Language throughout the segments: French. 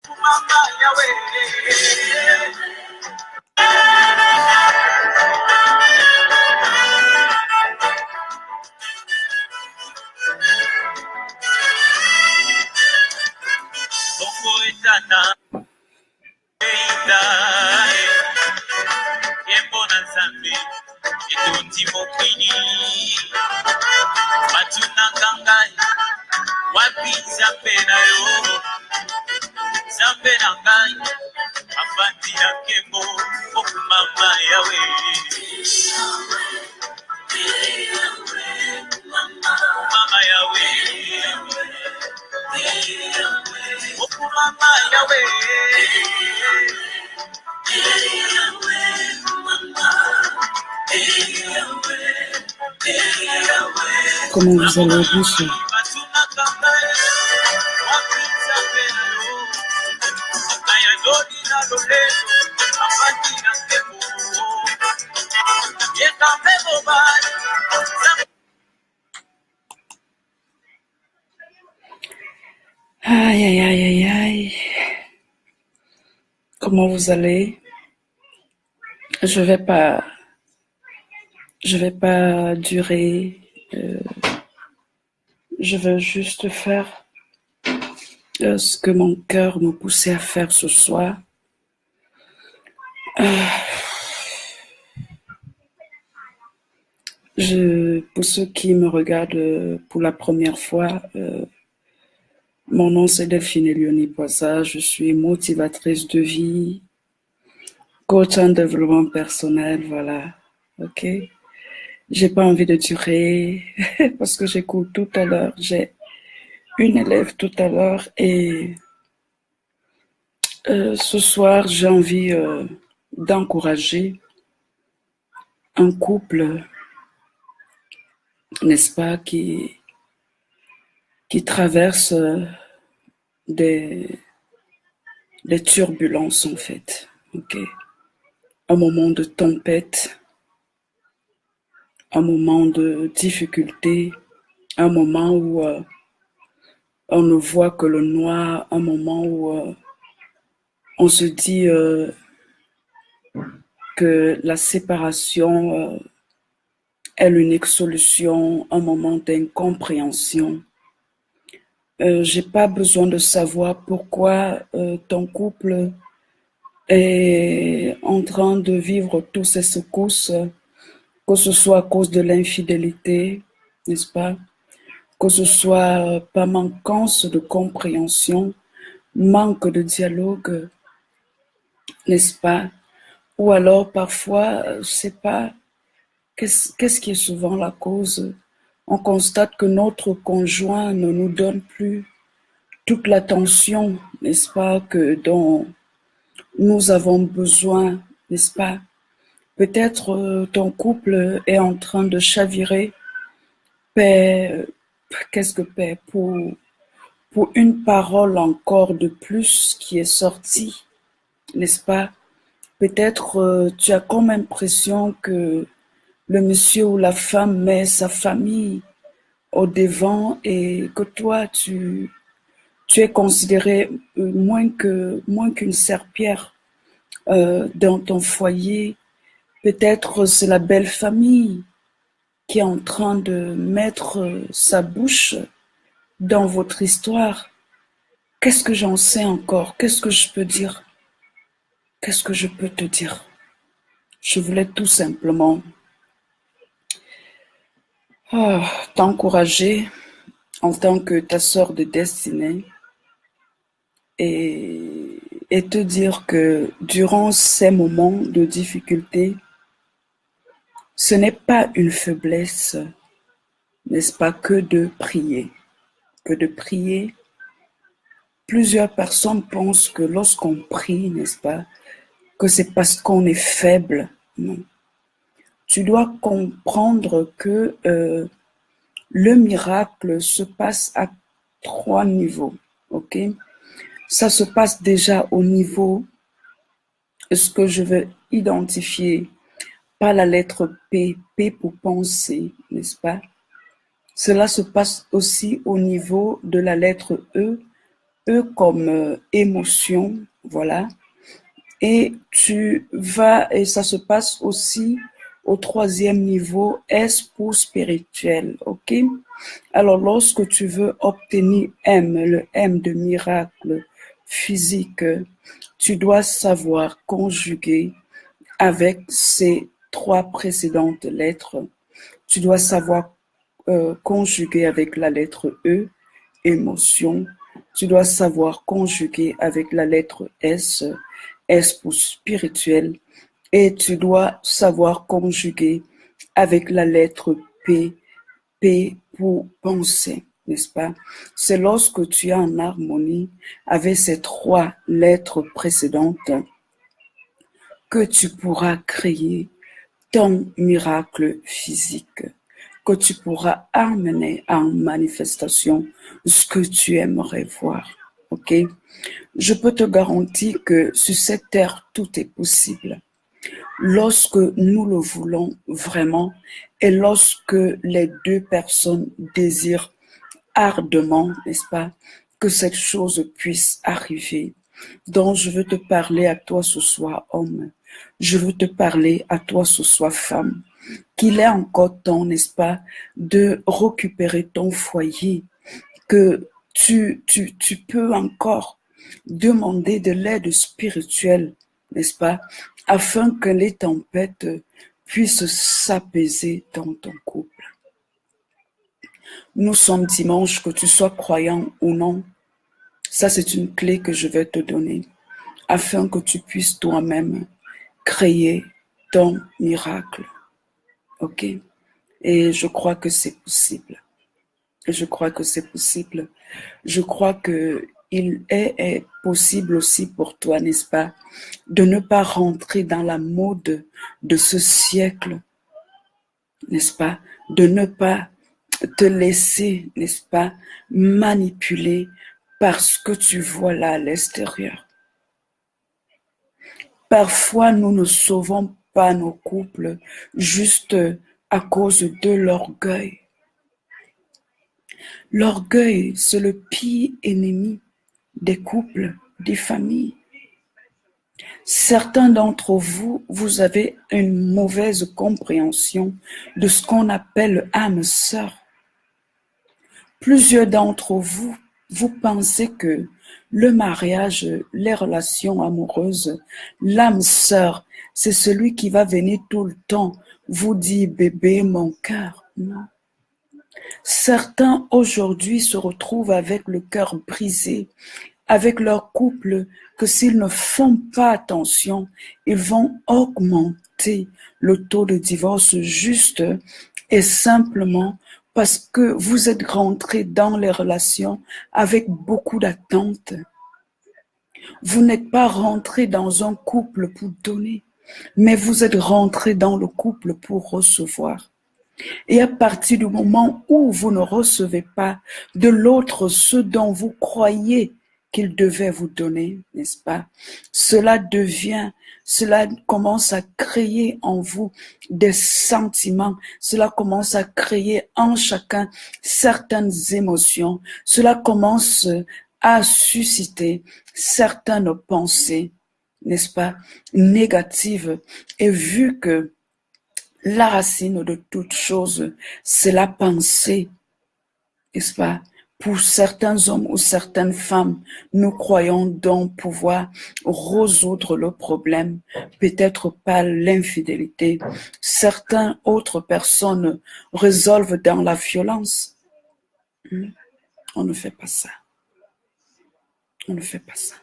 Mama Yahweh. Oko etana eida yembona nzambe etondi mokili batuna ngangai wapi nzambe na yo nzambe na ngai afandi na nkembo okumama yawe mama yawe okumama yawe Comment vous allez, bonsoir. Aïe, aïe, aïe, aïe, aïe. Comment vous allez? Je vais pas durer. Je veux juste faire ce que mon cœur me poussait à faire ce soir. Pour ceux qui me regardent pour la première fois, mon nom c'est Delphine Léonie Poissa, je suis motivatrice de vie, coach en développement personnel, voilà, ok. J'ai pas envie de durer parce que j'écoute tout à l'heure, j'ai une élève tout à l'heure et ce soir j'ai envie d'encourager un couple, n'est-ce pas, qui traverse des turbulences en fait, ok. Un moment de tempête, un moment de difficulté, un moment où on ne voit que le noir, un moment où on se dit que la séparation est l'unique solution, un moment d'incompréhension. J'ai pas besoin de savoir pourquoi ton couple est en train de vivre toutes ces secousses, que ce soit à cause de l'infidélité, n'est-ce pas? Que ce soit par manquance de compréhension, manque de dialogue, n'est-ce pas? Ou alors parfois, je sais pas, qu'est-ce qui est souvent la cause? On constate que notre conjoint ne nous donne plus toute l'attention, n'est-ce pas, dont nous avons besoin, n'est-ce pas? Peut-être ton couple est en train de chavirer, qu'est-ce que paix pour une parole encore de plus qui est sortie, n'est-ce pas? Peut-être tu as comme impression que le monsieur ou la femme met sa famille au devant et que toi tu es considéré moins qu'une serpillère dans ton foyer. Peut-être c'est la belle famille qui est en train de mettre sa bouche dans votre histoire. Qu'est-ce que j'en sais encore? Qu'est-ce que je peux dire? Qu'est-ce que je peux te dire? Je voulais tout simplement t'encourager en tant que ta sœur de destinée et te dire que durant ces moments de difficulté, ce n'est pas une faiblesse, n'est-ce pas, que de prier. Que de prier. Plusieurs personnes pensent que lorsqu'on prie, n'est-ce pas, que c'est parce qu'on est faible. Non. Tu dois comprendre que le miracle se passe à 3 niveaux, ok? Ça se passe déjà au niveau, ce que je veux identifier par la lettre P, P pour penser, n'est-ce pas? Cela se passe aussi au niveau de la lettre E, E comme émotion, voilà. Et et ça se passe aussi au troisième niveau, S pour spirituel, ok? Alors, lorsque tu veux obtenir M, le M de miracle physique, tu dois savoir conjuguer avec ces trois précédentes lettres. Tu dois savoir conjuguer avec la lettre E, émotion. Tu dois savoir conjuguer avec la lettre S, S pour spirituel. Et tu dois savoir conjuguer avec la lettre P, P pour penser, n'est-ce pas? C'est lorsque tu es en harmonie avec ces trois lettres précédentes que tu pourras créer ton miracle physique, que tu pourras amener en manifestation ce que tu aimerais voir. Ok? Je peux te garantir que sur cette terre, tout est possible. Lorsque nous le voulons vraiment et lorsque les deux personnes désirent ardemment, n'est-ce pas, que cette chose puisse arriver. Donc, je veux te parler à toi ce soir, homme. Je veux te parler à toi ce soir, femme. Qu'il est encore temps, n'est-ce pas, de récupérer ton foyer, que tu peux encore demander de l'aide spirituelle, n'est-ce pas, afin que les tempêtes puissent s'apaiser dans ton couple. Nous sommes dimanche, que tu sois croyant ou non. Ça, c'est une clé que je vais te donner, afin que tu puisses toi-même créer ton miracle. Ok? Et je crois que c'est possible. Je crois que c'est possible. Je crois que il est possible aussi pour toi, n'est-ce pas, de ne pas rentrer dans la mode de ce siècle, n'est-ce pas, de ne pas te laisser, n'est-ce pas, manipuler par ce que tu vois là à l'extérieur. Parfois, nous ne sauvons pas nos couples juste à cause de l'orgueil. L'orgueil, c'est le pire ennemi des couples, des familles. Certains d'entre vous, vous avez une mauvaise compréhension de ce qu'on appelle âme sœur. Plusieurs d'entre vous, vous pensez que le mariage, les relations amoureuses, l'âme sœur, c'est celui qui va venir tout le temps vous dire bébé, mon cœur. Non. Certains aujourd'hui se retrouvent avec le cœur brisé, avec leur couple, que s'ils ne font pas attention, ils vont augmenter le taux de divorce juste et simplement parce que vous êtes rentrés dans les relations avec beaucoup d'attentes. Vous n'êtes pas rentrés dans un couple pour donner, mais vous êtes rentrés dans le couple pour recevoir. Et à partir du moment où vous ne recevez pas de l'autre ce dont vous croyez qu'il devait vous donner, n'est-ce pas? Cela commence à créer en vous des sentiments, cela commence à créer en chacun certaines émotions, cela commence à susciter certaines pensées, n'est-ce pas, négatives. Et vu que la racine de toute chose, c'est la pensée, n'est-ce pas? Pour certains hommes ou certaines femmes, nous croyons donc pouvoir résoudre le problème, peut-être pas l'infidélité. Certaines autres personnes résolvent dans la violence. On ne fait pas ça. On ne fait pas ça.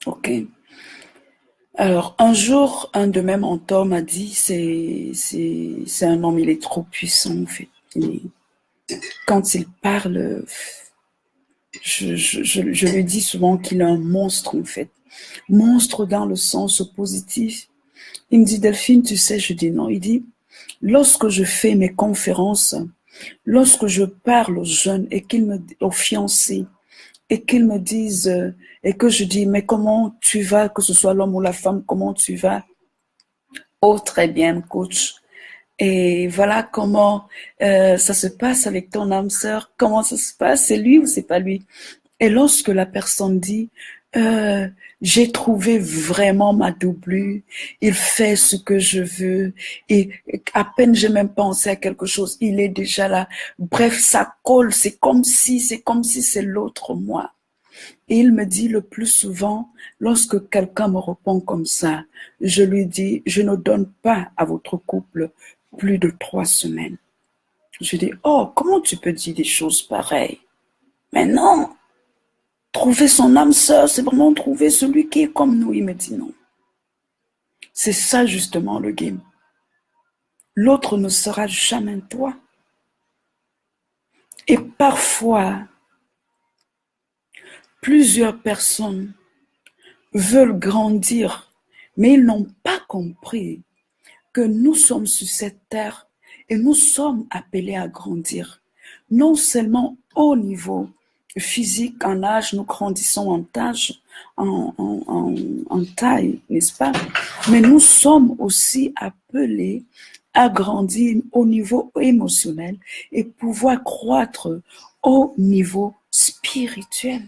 Ok? Alors, un jour, un de mes mentors m'a dit, c'est un homme, il est trop puissant, en fait. Quand il parle, je lui dis souvent qu'il est un monstre, en fait. Monstre dans le sens positif. Il me dit, Delphine, tu sais, je dis non. Il dit, lorsque je fais mes conférences, lorsque je parle aux jeunes et aux fiancés, et qu'ils me disent, et que je dis, mais comment tu vas, que ce soit l'homme ou la femme, comment tu vas? Oh, très bien, coach. Et voilà comment ça se passe avec ton âme sœur. Comment ça se passe? C'est lui ou c'est pas lui? Et lorsque la personne dit, j'ai trouvé vraiment ma doublure, il fait ce que je veux, et à peine j'ai même pensé à quelque chose, il est déjà là. Bref, ça colle, c'est comme si c'est l'autre moi. Et il me dit le plus souvent, lorsque quelqu'un me répond comme ça, je lui dis, je ne donne pas à votre couple plus de 3 semaines. Je dis, oh, comment tu peux dire des choses pareilles? Mais non, trouver son âme sœur, c'est vraiment trouver celui qui est comme nous. Il me dit non. C'est ça justement le game. L'autre ne sera jamais toi. Et parfois, plusieurs personnes veulent grandir, mais ils n'ont pas compris que nous sommes sur cette terre et nous sommes appelés à grandir. Non seulement au niveau physique, en âge, nous grandissons en taille, n'est-ce pas? Mais nous sommes aussi appelés à grandir au niveau émotionnel et pouvoir croître au niveau spirituel.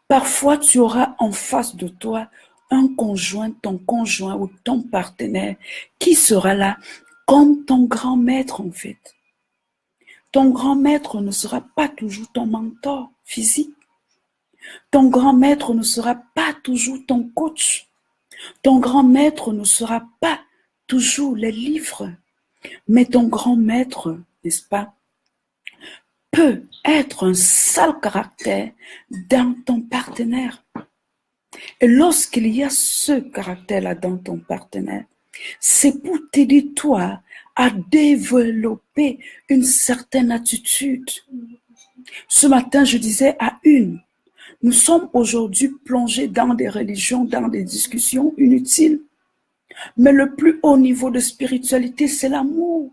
Parfois, tu auras en face de toi un conjoint, ton conjoint ou ton partenaire qui sera là comme ton grand maître en fait. Ton grand maître ne sera pas toujours ton mentor physique. Ton grand maître ne sera pas toujours ton coach. Ton grand maître ne sera pas toujours les livres. Mais ton grand maître, n'est-ce pas, peut être un sale caractère dans ton partenaire. Et lorsqu'il y a ce caractère-là dans ton partenaire, c'est pour t'aider toi à développer une certaine attitude. Ce matin, je disais à une, nous sommes aujourd'hui plongés dans des religions, dans des discussions inutiles. Mais le plus haut niveau de spiritualité, c'est l'amour.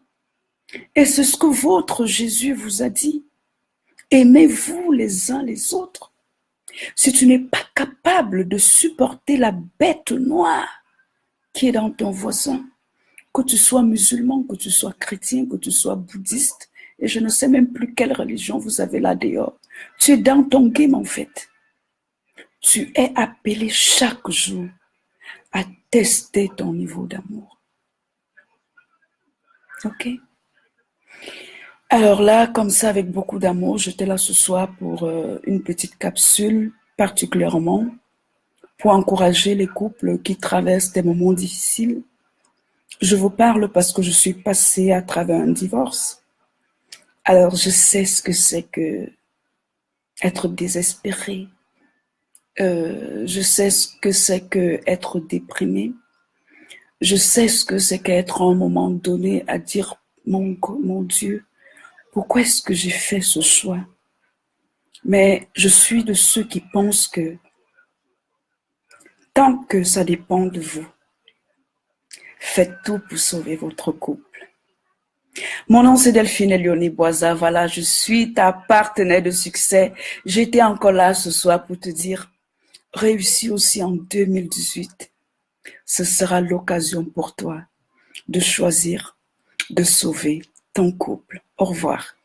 Et c'est ce que votre Jésus vous a dit. Aimez-vous les uns les autres. Si tu n'es pas capable de supporter la bête noire qui est dans ton voisin, que tu sois musulman, que tu sois chrétien, que tu sois bouddhiste, et je ne sais même plus quelle religion vous avez là dehors, tu es dans ton game en fait. Tu es appelé chaque jour à tester ton niveau d'amour. Ok? Alors là, comme ça, avec beaucoup d'amour, j'étais là ce soir pour une petite capsule, particulièrement pour encourager les couples qui traversent des moments difficiles. Je vous parle parce que je suis passée à travers un divorce. Alors, je sais ce que c'est que être désespéré. Je sais ce que c'est que être déprimé. Je sais ce que c'est qu'être à un moment donné à dire, mon Dieu, pourquoi est-ce que j'ai fait ce choix? Mais je suis de ceux qui pensent que tant que ça dépend de vous, faites tout pour sauver votre couple. Mon nom c'est Delphine Léonie Boisa, voilà, je suis ta partenaire de succès. J'étais encore là ce soir pour te dire, réussis aussi en 2018. Ce sera l'occasion pour toi de choisir, de sauver ton couple. Au revoir.